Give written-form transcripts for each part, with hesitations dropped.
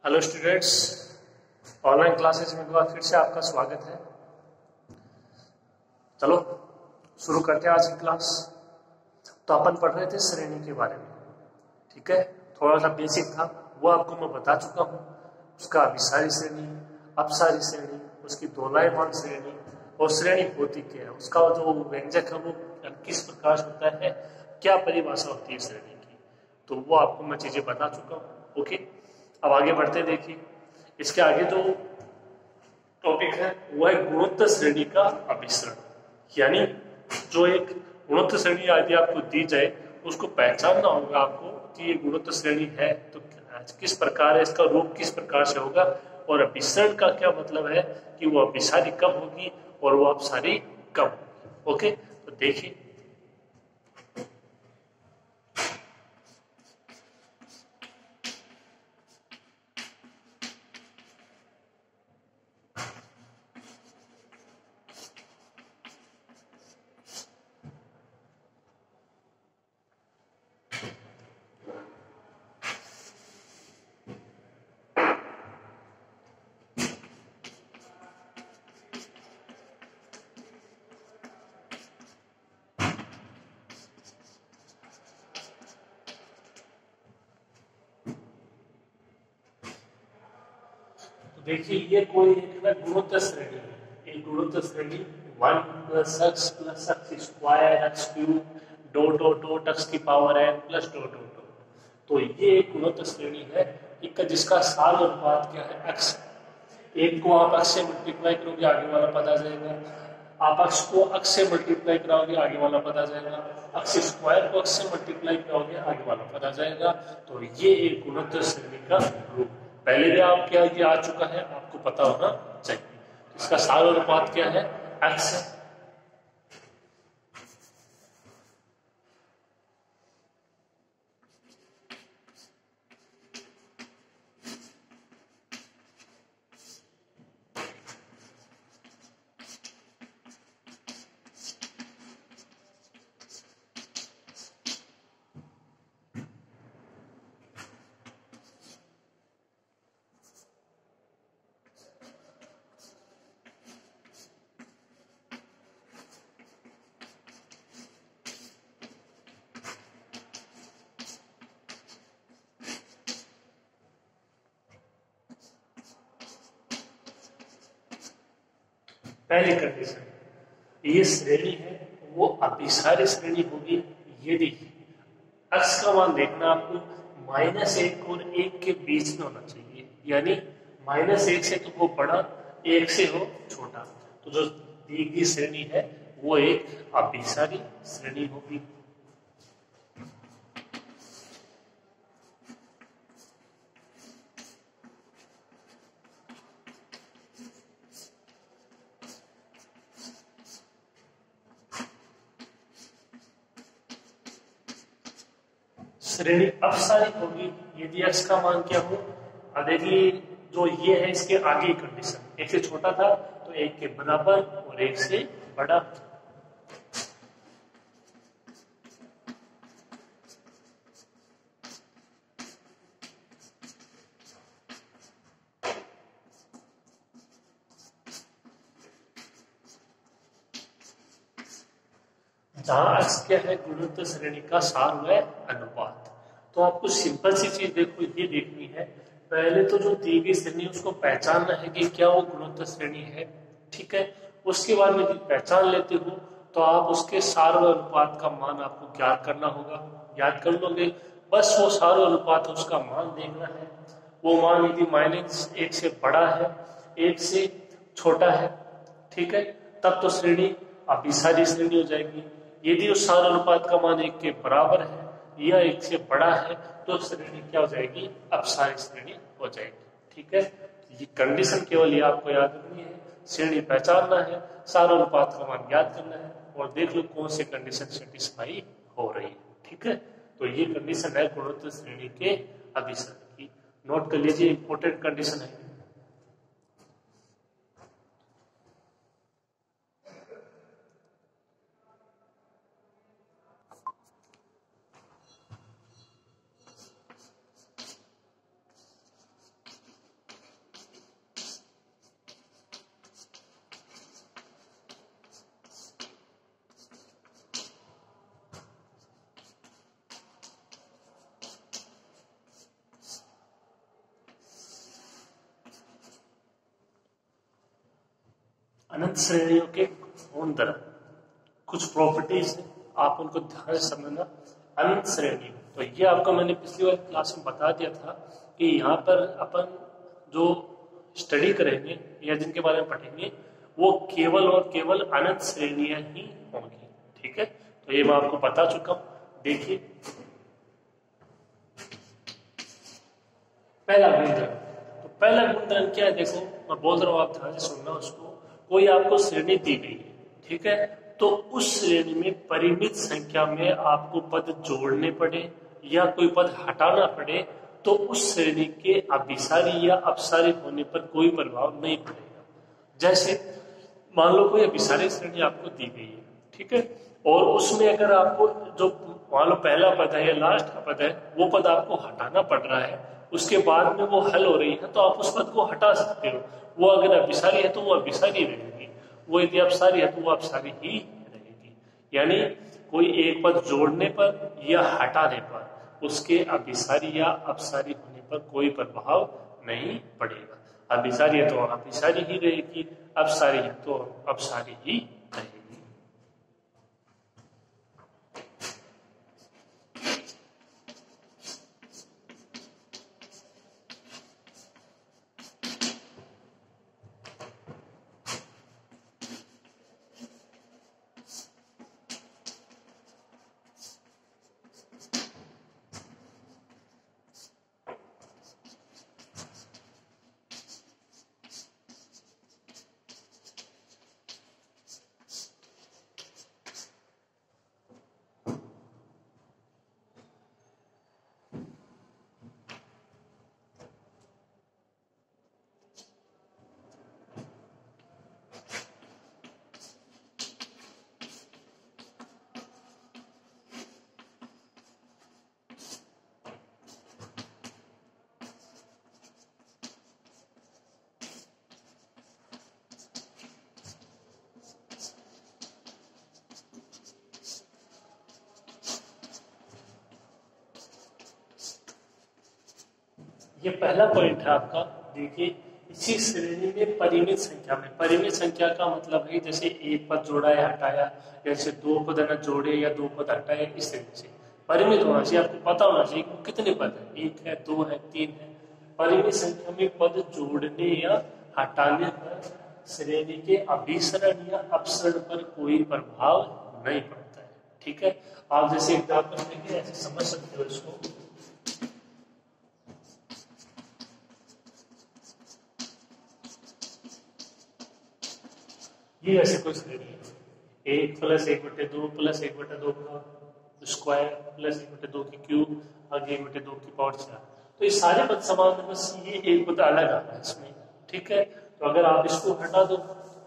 Hello students, online classes में एक बार फिर से आपका स्वागत है। चलो शुरू करते हैं आज की क्लास। तो अपन पढ़ रहे थे श्रेणी के बारे में, ठीक है। थोड़ा सा बेसिक था वो आपको मैं बता चुका हूँ। उसका अभिसारी श्रेणी, अपसारी श्रेणी, उसकी दोलायमान श्रेणी और श्रेणी भौतिक है, उसका जो व्यंजक है वो किस प्रकार से होता है, क्या परिभाषा होती है श्रेणी की, तो वो आपको मैं चीजें बता चुका हूँ। ओके, अब आगे बढ़ते देखिए। इसके आगे जो टॉपिक है वो है गुणोत्तर श्रेणी का अभिसरण। यानी जो एक गुणोत्तर श्रेणी यदि आपको दी जाए उसको पहचानना होगा आपको कि ये गुणोत्तर श्रेणी है तो किस प्रकार है, इसका रूप किस प्रकार से होगा, और अभिसरण का क्या मतलब है कि वो अभिसारी कब होगी और वो अपसारी कब होगी। ओके, तो देखिए देखिए ये कोई एक ना गुणोत्तर श्रेणी है। एक गुणोत्तर श्रेणी 1 + x square x cube dot dot dot x की power n plus dot dot dot. तो ये एक गुणोत्तर श्रेणी है एक का जिसका सार अनुपात क्या है, x। एक को आप x से मल्टीप्लाई करोगे आगे वाला पद आ जाएगा, आप x को x से मल्टीप्लाई कराओगे आगे वाला पद आ जाएगा, x स्क्वायर को x से मल्टीप्लाई कराओगे आगे वाला पद आ जाएगा। तो ये एक गुणोत्तर श्रेणी का रूप पहले भी आपके आगे आ चुका है, आपको पता होना चाहिए। इसका सार अनुपात क्या है, x है। पहली कंडीशन ये श्रेणी है वो अभिसारी श्रेणी होगी यदि x का मान देखना आपको -1 और 1 के बीच में होना चाहिए। यानी -1 से तो वो बड़ा, 1 से हो छोटा। तो जो दी गई श्रेणी है वो एक अभिसारी श्रेणी होगी। श्रेणी अपसारी होगी यदि x का मान क्या हो, देखिए जो ये है इसके आगे कंडीशन 1 से छोटा था तो 1 के बराबर और 1 से बड़ा। जहां x क्या है गुणोत्तर श्रेणी का सार हुआ है अनुपात। तो आपको सिंपल सी चीज देखो ये देखनी है, पहले तो जो दी गई श्रेणी उसको पहचानना है कि क्या वो गुणोत्तर श्रेणी है, ठीक है। उसके बाद में पहचान लेते हो तो आप उसके सार व अनुपात का मान आपको ज्ञात करना होगा, याद कर लोगे। बस वो सार व अनुपात उसका मान देखना है। वो मान यदि -1 से बड़ा है, 1 से छोटा है, ठीक है, तब तो श्रेणी अभिसारी श्रेणी हो जाएगी। यदि उस सार अनुपात का मान 1 के बराबर है या 1 से बड़ा है तो श्रेणी क्या हो जाएगी, अपसारी श्रेणी हो जाएगी, ठीक है। ये कंडीशन केवल ये आपको याद रखनी है, श्रेणी पहचानना है, सार अनुपात का मान याद करना है और देख लो कौन सी कंडीशन सेटिस्फाई हो रही है, ठीक है। तो ये कंडीशन है गुणोत्तर श्रेणी के अभिसरण की। नोट कर लीजिए, इंपॉर्टेंट कंडीशन है। अनंत श्रेणियों के गुण धर्म, कुछ प्रॉपर्टीज है, आप उनको ध्यान से समझना। अनंत श्रेणी, तो ये आपको मैंने पिछली बार क्लास में बता दिया था कि यहाँ पर अपन जो स्टडी करेंगे या जिनके बारे में पढ़ेंगे वो केवल और केवल अनंत श्रेणियां ही होंगी। ठीक है, तो ये मैं आपको बता चुका हूं। देखिए पहला गुणधर्म, तो पहला गुणधर्म क्या है, देखो मैं बोल रहा हूं, आप ध्यान से सुनना उसको। कोई आपको श्रेणी दी गई है, ठीक है, तो उस श्रेणी में परिमित संख्या में आपको पद जोड़ने पड़े या कोई पद हटाना पड़े तो उस श्रेणी के अभिसारी या अपसारी होने पर कोई प्रभाव नहीं पड़ेगा। जैसे मान लो कोई अभिसारी श्रेणी आपको दी गई है, ठीक है, और उसमें अगर आपको जो मान लो पहला पद है या लास्ट का पद है वो पद आपको हटाना पड़ रहा है, उसके बाद में वो हल हो रही है, तो आप उस पद को हटा सकते हो। वो अगर अभिसारी है तो वो अभिसारी रहेगी, वो यदि अपसारी है तो वो अपसारी ही रहेगी। यानी कोई एक पद जोड़ने पर या हटाने पर उसके अभिसारी या अपसारी होने पर कोई प्रभाव नहीं पड़ेगा। अभिसारी है तो अभिसारी ही रहेगी, अपसारी है तो अपसारी ही रहेगी। ये पहला पॉइंट है आपका। देखिए इसी श्रेणी में परिमित संख्या में, परिमित संख्या का मतलब है जैसे एक पद जोड़ा या हटाया, जैसे दो पद न जोड़े या दो पद हटाए, इस तरीके से परिमित होना चाहिए। आपको पता होना चाहिए कि कितने पद है, एक है, दो है, तीन है। परिमित संख्या में पद जोड़ने या हटाने पर श्रेणी के अभिसरण या अपसरण पर कोई प्रभाव नहीं पड़ता है। ठीक है, आप जैसे एग्जाम्पल देंगे ऐसे समझ सकते हो इसको। ये ऐसे कोई श्रेणी है, एक प्लस एक बटे दो प्लस एक बटे दो का स्क्वायर प्लस एक बटे दो की क्यूब आगे एक बटे दो की पावर 4, तो ये सारे पद समान है, बस ये एक पद अलग आ रहा है इसमें। ठीक है, तो अगर आप इसको हटा दो,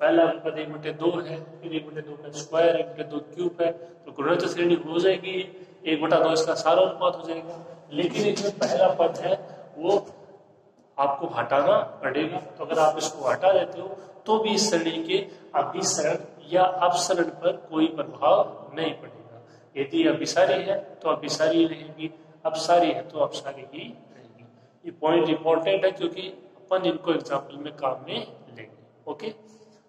पहला पद एक बटे दो है, फिर एक बटे दो का स्क्वायर, एक बटे दो क्यूब है, तो गुणोत्तर श्रेणी हो जाएगी, एक बटा दो इसका सारा अनुपात हो जाएगा। लेकिन इसमें पहला पद है वो आपको हटाना पड़ेगा, तो अगर आप इसको हटा देते हो तो भी इस श्रेणी के अभिसरण या अपसरण पर कोई प्रभाव नहीं पड़ेगा। यदि अभिसारी है तो अभिसारी रहेगी, अपसारी है तो अपसारी ही रहेगी। ये पॉइंट इंपॉर्टेंट है क्योंकि अपन इनको एग्जाम्पल में काम में लेंगे। ओके,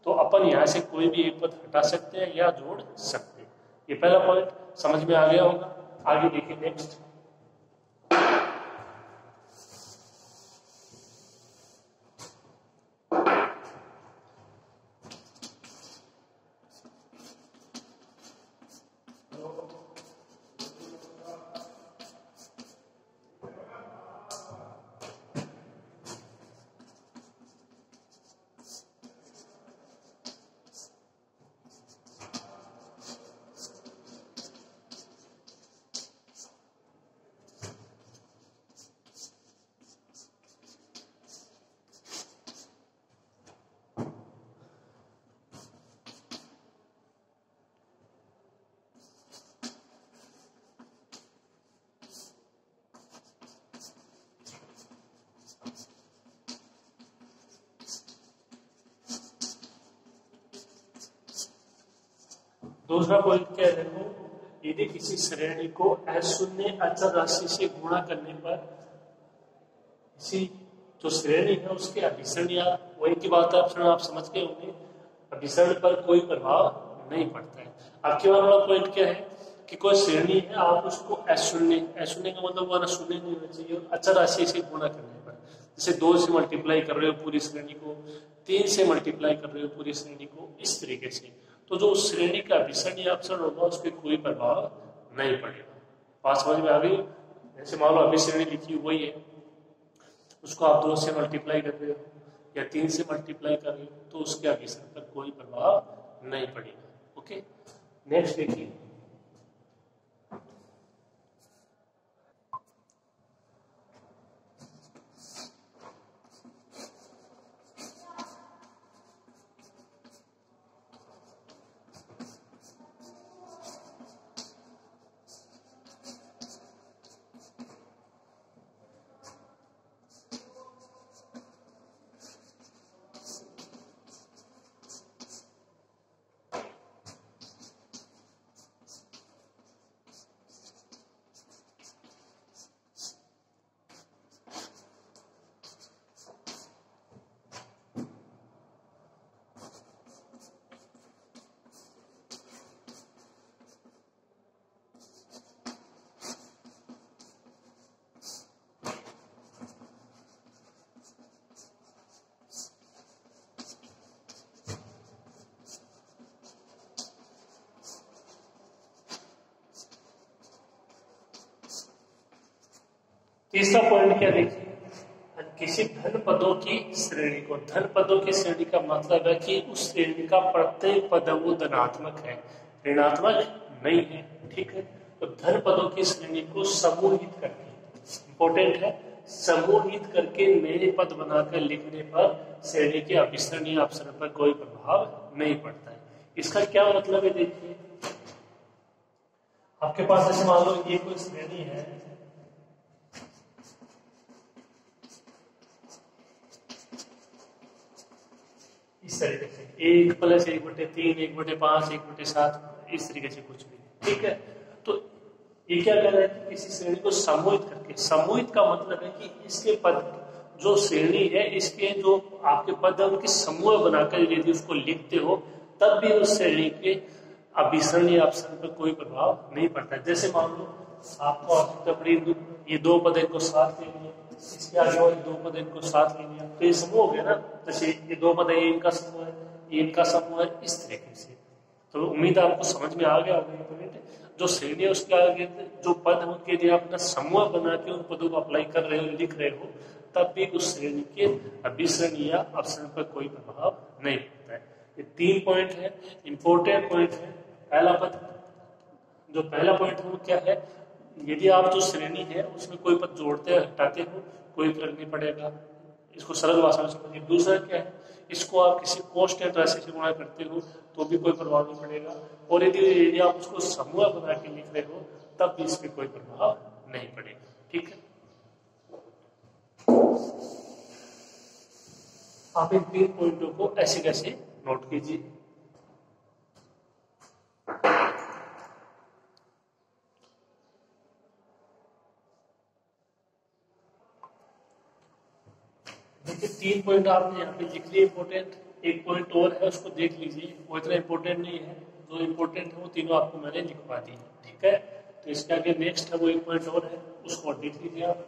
तो अपन यहाँ से कोई भी एक पद हटा सकते हैं या जोड़ सकते हैं। ये पहला पॉइंट समझ में आ गया होगा। आगे देखिए नेक्स्ट। दूसरा पॉइंट क्या है, देखो यदि किसी श्रेणी को अशून्य अचर राशि से गुणा करने पर किसी जो श्रेणी है उसके अभिसरण या वही की बात है अपसरण आप समझ गए होंगे, अभिसरण पर कोई प्रभाव नहीं पड़ता है। अब केवल वाला पॉइंट क्या है कि कोई श्रेणी है, आप उसको अशून्य का मतलब वो शून्य नहीं होना चाहिए, अचर राशि से गुणा करने पर, जैसे 2 से मल्टीप्लाई कर रहे हो पूरी श्रेणी को, 3 से मल्टीप्लाई कर रहे हो पूरी श्रेणी को, इस तरीके से, तो जो उस श्रेणी का अभिसरण या अपसरण होगा उस पर कोई प्रभाव नहीं पड़ेगा। बात समझ में आ गई? जैसे मान लो अभी श्रेणी लिखी हुई है, उसको आप 2 से मल्टीप्लाई कर रहे हो या 3 से मल्टीप्लाई कर रहे हो, तो उसके अभिसरण पर कोई प्रभाव नहीं पड़ेगा। ओके, नेक्स्ट देखिए, तीसरा पॉइंट क्या देखिए, किसी धन पदों की श्रेणी को, धन पदों की श्रेणी का मतलब है कि उस श्रेणी का प्रत्येक पद वो धनात्मक है, ऋणात्मक नहीं है। ठीक है, तो धन पदों की श्रेणी को समूहित करके, इंपॉर्टेंट है, समूहित करके नए पद बनाकर लिखने पर श्रेणी के अभिसरण या अपसरण पर कोई प्रभाव नहीं पड़ता है। इसका क्या मतलब है, देखिए आपके पास ऐसे मान लो ये कोई श्रेणी है, इस तरीके से 1+1/3, 1/5, 1/7, इस तरीके से कुछ भी। ठीक है, तो ये क्या कर रहा है कि किसी श्रेणी को समूहित करके, समूहित का मतलब है कि इसके पद, जो श्रेणी है इसके जो आपके पद है उनके समूह बनाकर यदि उसको लिखते हो तब भी उस श्रेणी के अभिसरण या अपसरण पर कोई प्रभाव नहीं पड़ता। जैसे मान लो आपको आवश्यकता पड़ी, ये 2 पद इनको साथ ले लिया, इसके आगे और 2 पद इनको साथ ले लिया, तो ये समूह हो गया ना। जैसे ये 2 पद है, ये इनका समूह है, ये इनका समूह है, इस तरीके से। तो उम्मीद आपको समझ में आ गया होगा। जो श्रेणी है उसके आगे जो पद है उनके लिए अपना समूह बना के उन पदों को अप्लाई कर रहे हो, लिख रहे हो, तब भी उस श्रेणी के अभिसरण या अपसरण पर कोई प्रभाव नहीं पड़ता है। ये 3 पॉइंट है, इंपॉर्टेंट पॉइंट है। पहला पद, जो पहला पॉइंट है वो क्या है, यदि आप जो श्रेणी है उसमें कोई पद जोड़ते हैं हटाते हो कोई फर्क नहीं पड़ेगा, इसको सरल भाषा में समझिए। दूसरा क्या है, इसको आप किसी कांस्टेंट राशि से गुणा करते हो तो भी कोई प्रभाव नहीं पड़ेगा, और यदि आप उसको समूह बना के लिख रहे हो तब भी इस पर कोई प्रभाव नहीं पड़ेगा। ठीक है, आप इन 3 पॉइंटों को ऐसे कैसे नोट कीजिए। देखिए 3 पॉइंट आपने यहाँ पे लिख लिए इंपॉर्टेंट, एक पॉइंट और है उसको देख लीजिए, वो इतना इंपॉर्टेंट नहीं है, जो इंपॉर्टेंट है वो तीनों आपको मैंने लिखवा दी है। ठीक है, तो इसके आगे नेक्स्ट है वो एक पॉइंट और है, उसको देख लीजिए आप।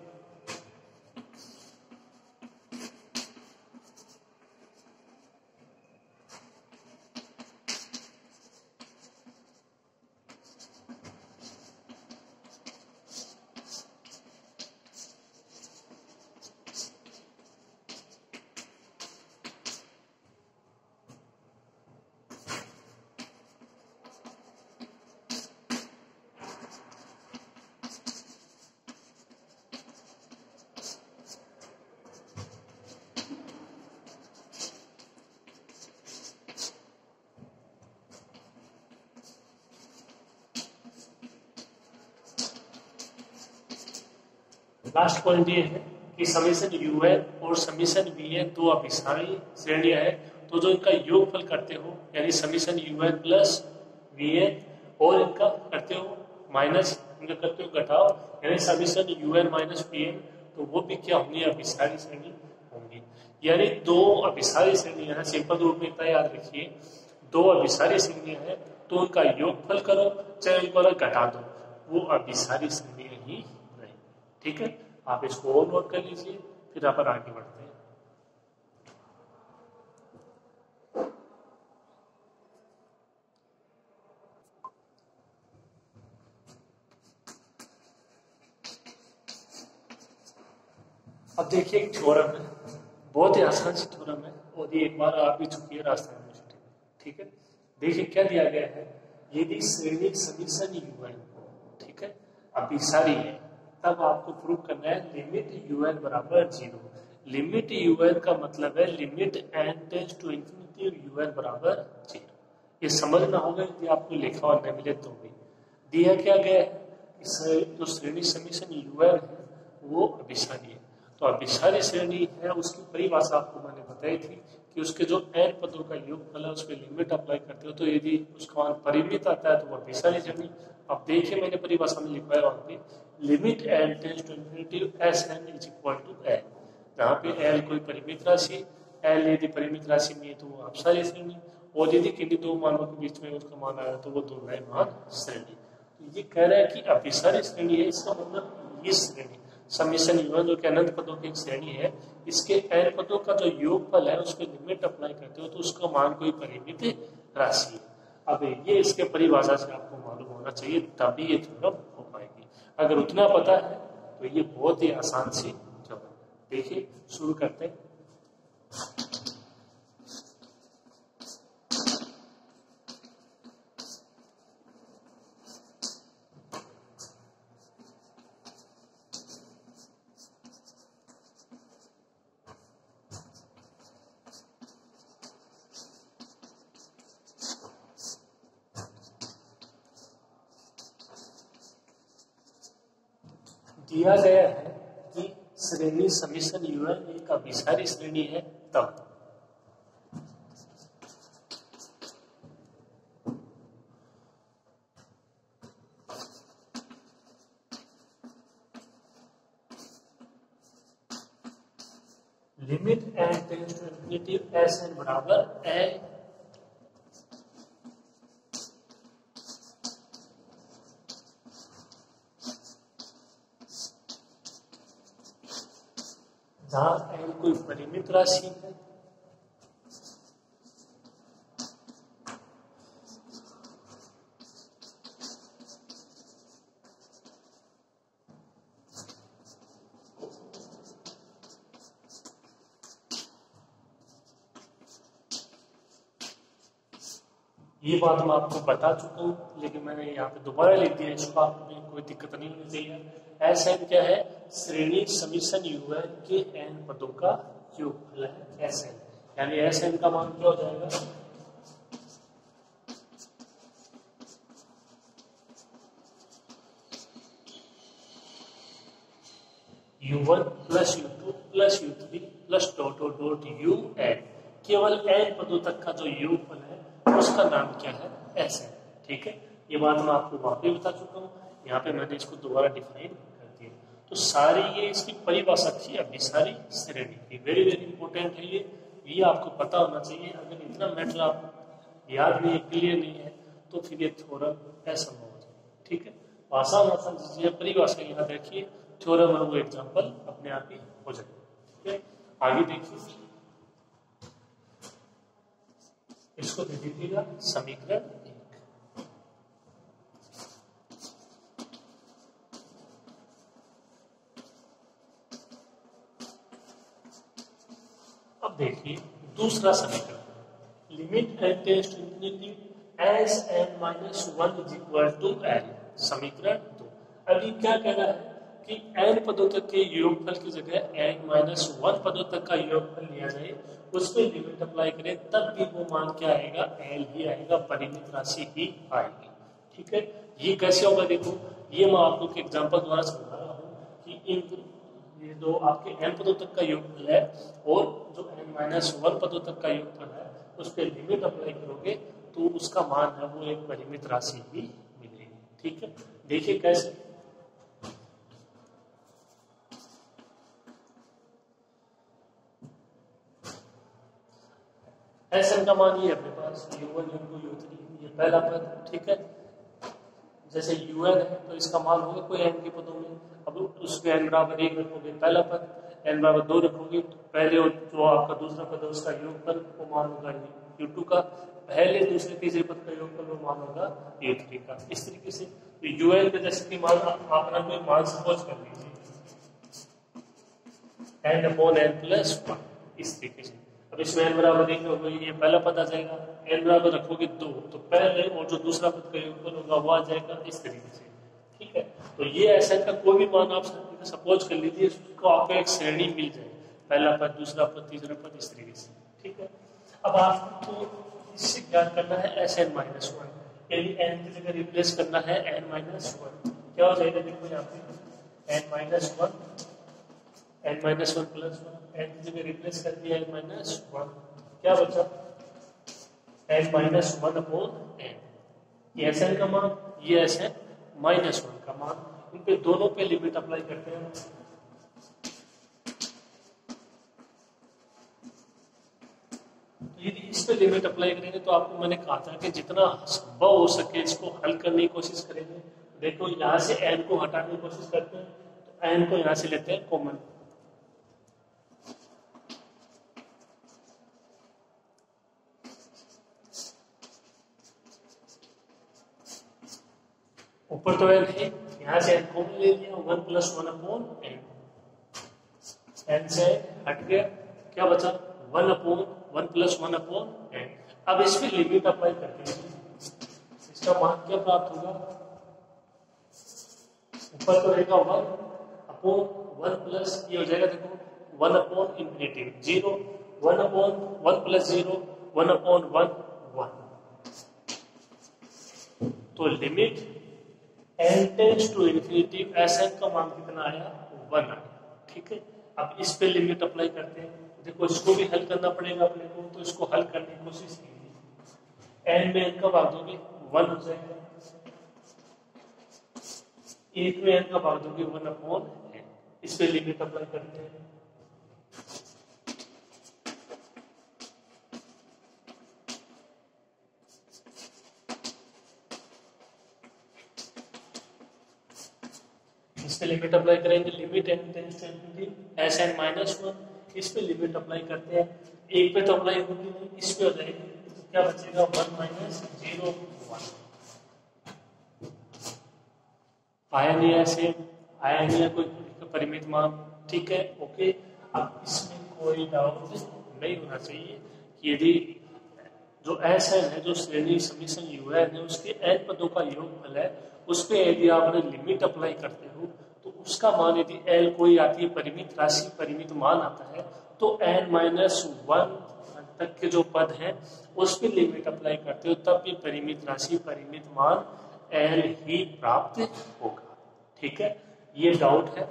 लास्ट पॉइंट ये है कि समीशन यूएन और समीशन वीएन 2 अभिसारी श्रेणियां हैं, तो जो इनका योगफल करते हो यानी समीशन यूएन प्लस वीएन और इनका करते हो माइनस, इनका करते हो घटाओ यानी समीशन यूएन माइनस वीएन, तो वो भी क्या होंगी, अभिसारी श्रेणी होंगी। यानी दो अभिसारी श्रेणियां हैं, सिंपल रूप में इतना याद रखिए, दो अभिसारी श्रेणियां हैं तो उनका योगफल करो चाहे उनको घटा दो, वो अभिसारी श्रेणियां ही रहेंगी। ठीक है, आप इसको और नोट कर लीजिए, फिर अपन आगे बढ़ते हैं। अब देखिए एक थ्योरम है, बहुत ही आसान सी थ्योरम है और ये एक बार आप भी चुकी है राजस्थान यूनिवर्सिटी में। ठीक है, देखिए क्या दिया गया है, यदि श्रेणी समीशन UN, ठीक है, अभिसारी है, तब आपको प्रूव करना है लिमिट UN बराबर 0। लिमिट UN का मतलब है limit n tends to infinity UN बराबर 0। ये समझना होगा यदि आपको लिखा और न मिले तो भी। दिया क्या गया है, जो श्रेणी समीशन UN है वो अभिसारी है, तो अभिसारी श्रेणी है उसकी परिभाषा आपको मैंने बताई थी कि उसके जो n पदों का योगफल है उस पर लिमिट अप्लाई करते हो तो यदि उसका मान परिमित आता है तो वो अभिसारी श्रेणी। अब देखिए मैंने परिभाषा में लिखवाया वहां पे limit n tends to infinity Sn is equal to L, जहाँ पे L कोई परिमित राशि, L यदि परिमित राशि में है तो वो अभिसारी श्रेणी, और यदि किन्हीं दो मानों के बीच में उसका मान आया तो वो दो नए मान श्रेणी। तो ये कह रहा है कि अभिसारी श्रेणी है, इसका मतलब ये श्रेणी समीशन UN जो कि अनंत पदों की एक श्रेणी है, इसके n पदों का जो योगफल है उस पर लिमिट अप्लाई करते हो तो उसका मान कोई परिमित राशि है। अब ये इसके परिभाषा से आपको मालूम होना चाहिए तभी ये थ्योरम हो पाएगी। अगर उतना पता है तो ये बहुत ही आसान सी थ्योरम। देखिए शुरू करते हैं। दिया गया है कि श्रेणी समीशन UN एक अभिसारी श्रेणी है तब limit n tends to infinity Sn बराबर n जहां n कोई परिमित राशि है ये बात मैं आपको बता चुका हूं, लेकिन मैंने यहाँ पे दोबारा लिख दिया, इसको आप में कोई दिक्कत नहीं होनी चाहिए। Sn क्या है, श्रेणी समीशन UN के n पदों का योगफल है Sn, यानी Sn का मान क्या हो जाएगा, U1 plus U2 plus U3 plus dot dot UN, केवल n पदों तक का जो योगफल है उसका नाम क्या है Sn। ठीक है, ये बात मैं आपको वहां पे बता चुका हूँ, यहाँ पे मैंने इसको दोबारा डिफाइन कर दिया। तो सारी ये इसकी परिभाषा थी अभिसारी श्रेणी की, वेरी वेरी इंपॉर्टेंट है ये आपको पता होना चाहिए। अगर इतना मैटर आप याद नहीं है, क्लियर नहीं है, तो फिर ये थ्योरम असंभव हो जाए। ठीक है, आसान आसान चीजें परिभाषा याद रखिए, थ्योरम है वो एग्जाम्पल अपने आप ही हो जाए। ठीक है, आगे देखिए, इसको दे दीजिएगा समीकरण 1। अब देखिए दूसरा समीकरण, limit n tends to infinity Sn-1 is equal to L, समीकरण 2। अभी क्या कह रहा है कि n पदों तक के योगफल की जगह n-1 पदों तक का योगफल लिया जाए, उस पर लिमिट अप्लाई करें तब भी वो मान क्या आएगा, L ही आएगा, परिमित राशि ही आएगी। ठीक है, ये कैसे होगा, देखो ये मैं आपको एक एग्जांपल द्वारा समझा रहा हूँ कि इन ये दो आपके n पदों तक का योगफल है और जो n-1 पदों तक का योगफल है उस पर लिमिट अप्लाई करोगे तो उसका मान है वो एक परिमित राशि ही मिलेगी। ठीक है, देखिए कैसे, एस एन का मान ये अपने पास u1 u2 u3, ये पहला पद, ठीक है। जैसे un है तो इसका मान होगा कोई n के पदों में, अब उसमें n बराबर 1 रखोगे पहला पद, n बराबर 2 रखोगे तो पहले और जो आपका दूसरा पद है उसका योगफल वो मान होगा u2 का, पहले दूसरे तीसरे पद का योगफल वो मान होगा u3 का। इस तरीके से un का जैसे कि मान आप अपना कोई मान सपोज कर लीजिए n/n+1, इस तरीके से। अब इसमें n बराबर 1 होगा, ये पहला पद आ जाएगा, n बराबर रखोगे 2 तो पहले और जो दूसरा पद का योगफल होगा वो आ जाएगा, इस तरीके से, ठीक है। तो ये Sn का कोई भी मान आप सपोज कर लीजिए, उसको आपको एक श्रेणी मिल जाए, पहला पद, दूसरा पद, तीसरा पद, इस तरीके से, ठीक है। अब आपको इससे ज्ञात करना है Sn-1, यानी n की जगह रिप्लेस करना है n-1, क्या हो जाएगा देखो यहाँ पे n-1 n-1 प्लस 1, n की जगह रिप्लेस कर दिया n-1, क्या बचा n-1/n, ये Sn का मान, ये Sn-1 का मान, इन पे दोनों पे लिमिट अप्लाई करते हैं। यदि इस पे लिमिट अप्लाई करेंगे तो आपको मैंने कहा था कि जितना संभव हो सके इसको हल करने की कोशिश करेंगे। देखो यहाँ से n को हटाने की कोशिश करते हैं, तो n को यहाँ से लेते हैं कॉमन, ऊपर तो n है, यहाँ से n कॉमन ले लिया, 1+1/n, n से हट गया, क्या बचा 1+1/n। अब इस पे लिमिट अप्लाई करते हैं, इसका मान क्या प्राप्त होगा, ऊपर तो रहेगा 1/1 प्लस ये हो जाएगा, देखो 1/∞, 0, 1/1 + 0, 1/1, 1। तो limit n tends to infinity, Sn का मान कितना आया, 1 आया, ठीक है। अब इस पे लिमिट अप्लाई करते हैं, देखो इसको भी हल करना पड़ेगा अपने को, तो इसको हल करने की कोशिश कीजिए। n में n का भाग दोगे 1 हो जाएगा, 1 में n का भाग दोगे 1/n, इस पे लिमिट अप्लाई करते हैं। इस पे लिमिट अप्लाई करेंगे, limit n tends to infinity Sn-1, इस पे लिमिट अप्लाई करते हैं, एक पे तो अप्लाई होगी नहीं, इस पे हो जाएगी, तो क्या बचेगा 1 - 0 1, आया नहीं ऐसे, आया नहीं है कोई परिमित मान, ठीक है, ओके। अब इसमें कोई डाउट नहीं होना चाहिए कि यदि जो Sn है, जो श्रेणी समीशन un है, उसके n पदों का योगफल है, उस पे यदि आपने लिमिट अप्लाई करते हो तो उसका मान यदि l कोई आती है परिमित राशि, परिमित मान आता है, तो n-1 तक के जो पद हैं उस पे लिमिट अप्लाई करते हो, तब भी परिमित राशि, परिमित मान l ही प्राप्त होगा, ठीक है। ये डाउट है,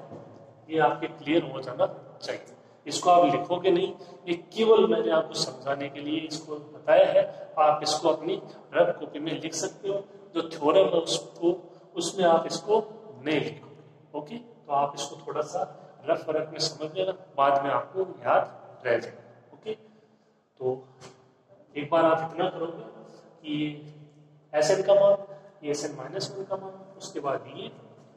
ये आपके क्लियर हो जाना चाहिए। इसको आप लिखोगे नहीं, ये केवल मैंने आपको समझाने के लिए इसको बताया है। आप इसको अपनी रफ कॉपी में लिख सकते हो, जो थ्योरम है उसको उसमें आप इसको नहीं लिखोगे, ओके। तो आप इसको थोड़ा सा रफ फर्क में समझ लेना, बाद में आपको याद रह जाएगा, ओके। तो एक बार आप इतना करोगे कि Sn का मान, ये Sn-1 का मान, उसके बाद ये,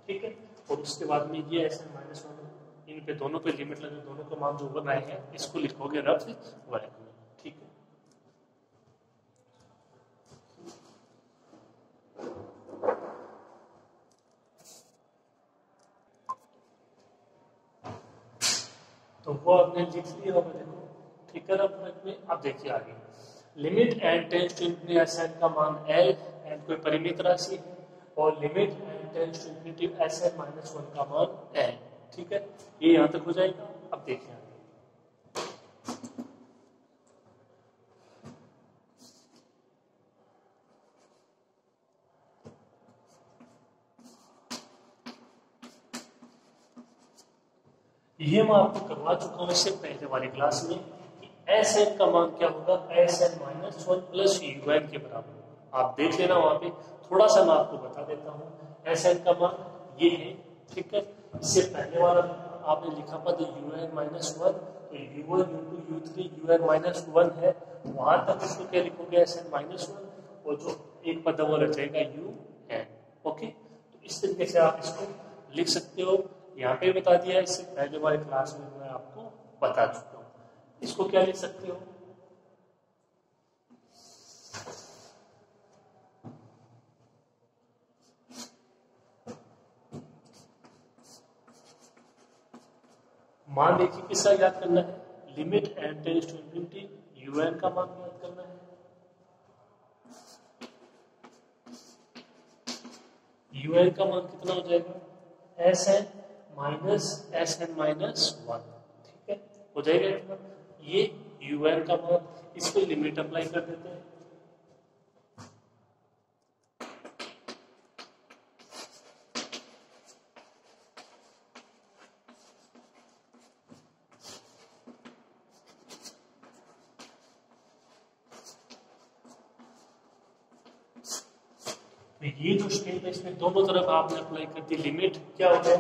ठीक है, और उसके बाद में ये Sn-1, इन पे दोनों पे लिमिट लगे, दोनों का मान जो बन आए हैं इसको लिखोगे रफ वर्ग में, ठीक है। तो वो आपने लिख लिया होगा, देखो, ठीक है, रफ वर्ग में। अब देखिए आगे, limit n tends to infinity Sn का मान l, n कोई परिमित राशि है, और limit n tends to infinity Sn-1 का मान l, ठीक है। ये यहां तक हो जाएगा। अब देखिए ये मैं आपको करवा चुका हूं इससे पहले वाली क्लास में कि Sn का मान क्या होगा, Sn-1 प्लस un के बराबर। आप देख लेना वहां पे, थोड़ा सा मैं आपको बता देता हूँ। Sn का मान ये है, ठीक है। इससे पहले वाला आपने लिखा पद un-1, तो u1 u2 u3 un minus 1 है, वहां तक इसको क्या लिखोगे sn माइनस 1, और जो एक पद है वो रह जाएगा un। ओके, तो इस तरीके से आप इसको लिख सकते हो। यहाँ पे बता दिया, इससे पहले वाले क्लास में मैं आपको बता चुका हूँ। इसको क्या लिख सकते हो, मान देखिए किसका याद करना है, limit n tends to infinity un का मान याद करना है। un का मान कितना हो जाएगा, sn माइनस 1, ठीक है, हो जाएगा इतना। ये un का मान, इस पर लिमिट अप्लाई कर देते हैं। तो ये जो स्टेप है इसमें दोनों तरफ आपने अप्लाई कर दी। लिमिट क्या हो गया,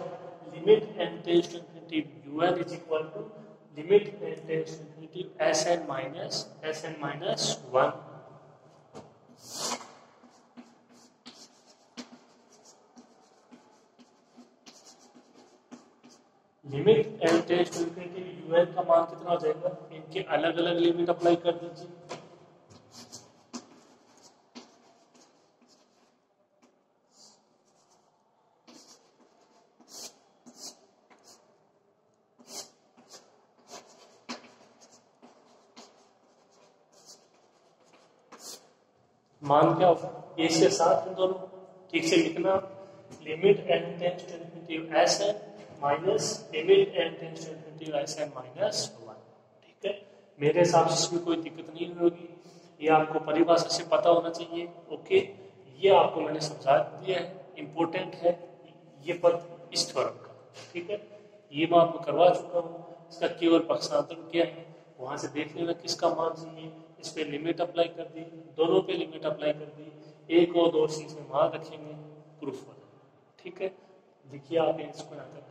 limit n tends to infinity un is equal to limit n tends to infinity sn minus 1। Limit n tends to infinity un का मान कितना हो जाएगा, इनके अलग अलग लिमिट अप्लाई कर दीजिए। मान क्या होगा, ए से 7 है दोनों, ठीक से लिखना, limit n tends to infinity sn minus limit n tends to infinity sn minus 1, ठीक है। मेरे हिसाब से इसमें कोई दिक्कत नहीं होगी, ये आपको परिभाषा से पता होना चाहिए। ओके, ये आपको मैंने समझा दिया है, इंपॉर्टेंट है ये पद इस थ्योरम का, ठीक है। ये मैं आपको करवा चुका हूँ, इसका केवल पक्षांतर क्या है वहां से देख लेना किसका मान चाहिए। इस पे लिमिट अप्लाई कर दी, दोनों पे लिमिट अप्लाई कर दी, एक और दो चीज में मान रखेंगे, प्रूफ हो जाएगा, ठीक है। देखिए आप इसको यहाँ तक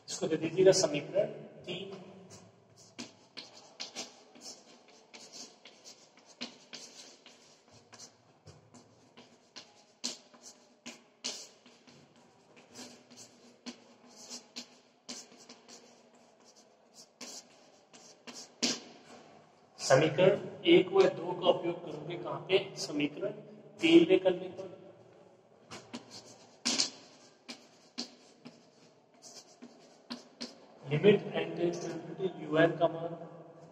इसको दे दीजिएगा समीकरण 3। समीकरण 1 व 2 का उपयोग करोगे कहां पे, समीकरण 3 में करने पर। Limit n tends to infinity un का मान,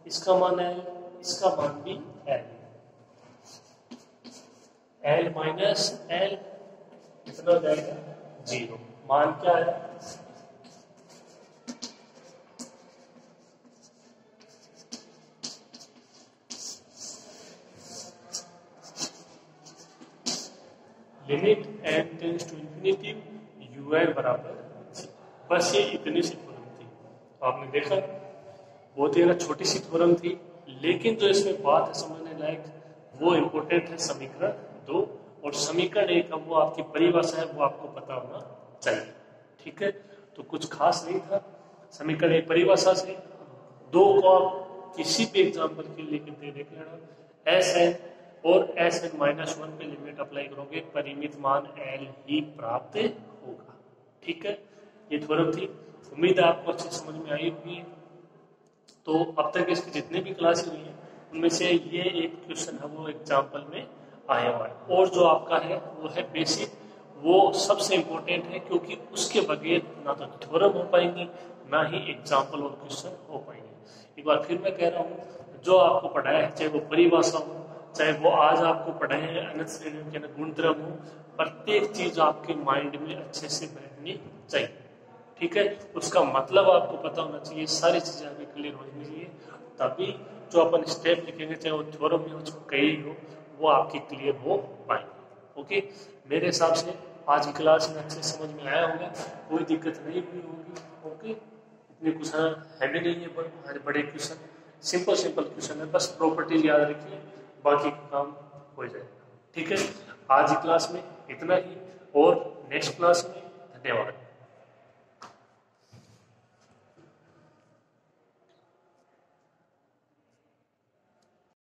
इसका मान l, इसका मान भी l माइनस l कितना हो जाएगा 0। मान क्या है, limit n tends to infinity un बराबर 0। बस ये इतनी सी थ्योरम थी। तो आपने देखा बहुत ही छोटी सी थ्योरम थी, लेकिन जो इसमें बात है समझने लायक वो इम्पोर्टेंट है समीकरण 2, और समीकरण 1 का वो आपकी परिभाषा है वो आपको पता होना चाहिए, ठीक है। तो कुछ खास नहीं था, समीकरण 1 परिभाषा से, 2 को आप किसी भी एग्जाम्पल के लिए देख लेना, Sn और Sn माइनस 1 पे लिमिट अप्लाई करोगे, परिमित मान L ही प्राप्त होगा, ठीक है। ये थ्योरम थी, उम्मीद है आपको अच्छी समझ में आई होगी। तो अब तक इसके जितने भी क्लास हुई हैं उनमें से ये एक क्वेश्चन है वो एग्जाम्पल में आया हुआ है, और जो आपका है वो है बेसिक, वो सबसे इम्पोर्टेंट है, क्योंकि उसके बगैर ना तो थ्योरम हो पाएंगी ना ही एग्जाम्पल और क्वेश्चन हो पाएंगे। एक बार फिर मैं कह रहा हूँ, जो आपको पढ़ाया है चाहे वो परिभाषा हो, चाहे वो आज आपको पढ़ाए हैं अनंत श्रेणियों के गुणधर्म हो, प्रत्येक चीज आपके माइंड में अच्छे से बैठनी चाहिए, ठीक है। उसका मतलब आपको पता होना चाहिए, सारी चीजें आपकी क्लियर होनी चाहिए, तभी जो अपन स्टेप लिखेंगे चाहे वो थ्योरम में हो चाहे कहीं हो, वो आपकी क्लियर हो पाएंगे। ओके, मेरे हिसाब से आज की क्लास में अच्छे समझ में आया होगा, कोई दिक्कत नहीं हुई होगी। ओके, इतने क्वेश्चन है भी नहीं है, बड़े क्वेश्चन सिंपल सिंपल क्वेश्चन है, बस प्रॉपर्टीज याद रखिए, बाकी का काम हो जाएगा। ठीक है, आज की क्लास में इतना ही, और नेक्स्ट क्लास में धन्यवाद।